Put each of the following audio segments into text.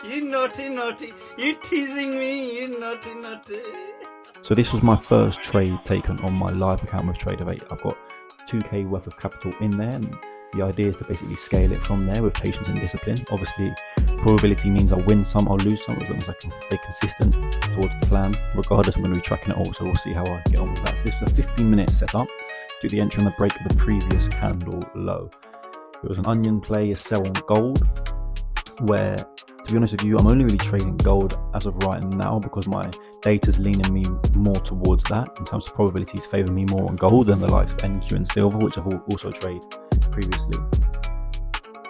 You naughty, naughty. You teasing me, you naughty, naughty. So this was my first trade taken on my live account with Trader8. I've got 2k worth of capital in there, and the idea is to basically scale it from there with patience and discipline. Obviously, probability means I'll win some, I'll lose some, as long as I can stay consistent towards the plan. Regardless, I'm going to be tracking it all, so we'll see how I get on with that. So this was a 15-minute setup. Do the entry on the break of the previous candle low. It was an onion play, a sell on gold, where, to be honest with you, I'm only really trading gold as of right now because my data's leaning me more towards that. In terms of probabilities, favour me more on gold than the likes of NQ and silver, which I've also traded previously.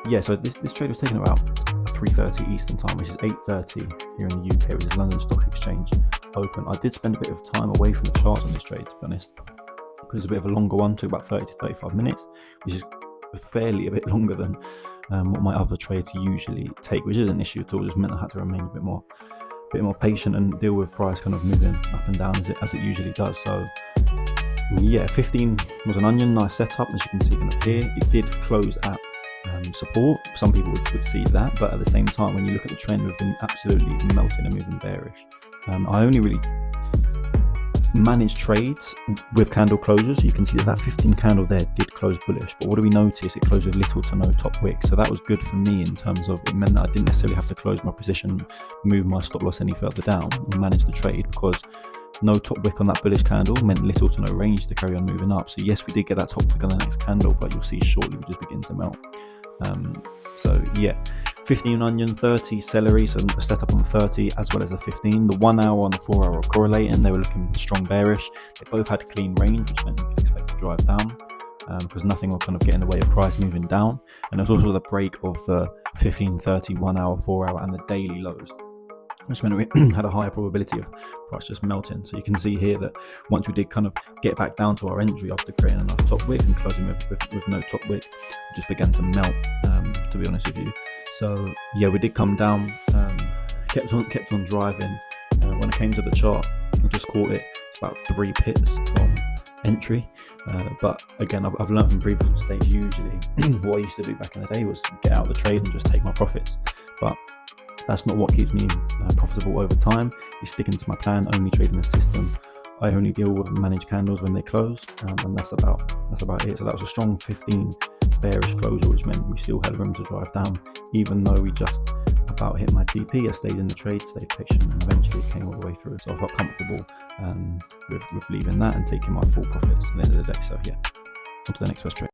Yeah, so this trade was taken about 3:30 Eastern time, which is 8:30 here in the UK, which is London Stock Exchange open. I did spend a bit of time away from the charts on this trade, to be honest, because it's a bit of a longer one, took about 30 to 35 minutes, which is fairly a bit longer than what my other trades usually take, which isn't an issue at all. Just meant I had to remain a bit more patient and deal with price kind of moving up and down as it usually does. So yeah, 15 was an onion, nice setup, as you can see kind of here. It did close at support. Some people would see that, but at the same time, when you look at the trend, we've been absolutely melting and moving bearish. I only really manage trades with candle closures. You can see that 15 candle there did close bullish, but what do we notice? It closed with little to no top wick, so that was good for me in terms of it meant that I didn't necessarily have to close my position, move my stop loss any further down, and manage the trade, because no top wick on that bullish candle meant little to no range to carry on moving up. So yes, we did get that top wick on the next candle, but you'll see shortly we just begin to melt. So yeah, 15 onion, 30 celery, so a setup on 30 as well as the 15. The 1 hour and the 4 hour are correlating. They were looking strong bearish. They both had clean range, which meant you could expect to drive down, because nothing will kind of get in the way of price moving down. And there was also the break of the 15, 30, 1 hour, 4 hour and the daily lows, which meant we had a higher probability of price just melting. So you can see here that once we did kind of get back down to our entry after creating another top wick and closing with no top wick, it just began to melt, to be honest with you. So yeah, we did come down, kept on driving. When it came to the chart, I just caught it about 3 pips from entry. But again, I've learned from previous mistakes. Usually what I used to do back in the day was get out of the trade and just take my profits. But that's not what keeps me profitable over time. It's sticking to my plan, only trading the system. I only deal with managed candles when they close, and that's about it. So that was a strong 15 bearish closure, which meant we still had room to drive down, even though we just about hit my TP. I stayed in the trade, stayed patient, and eventually came all the way through. So I felt comfortable with leaving that and taking my full profits at the end of the day. So yeah, on to the next first trade.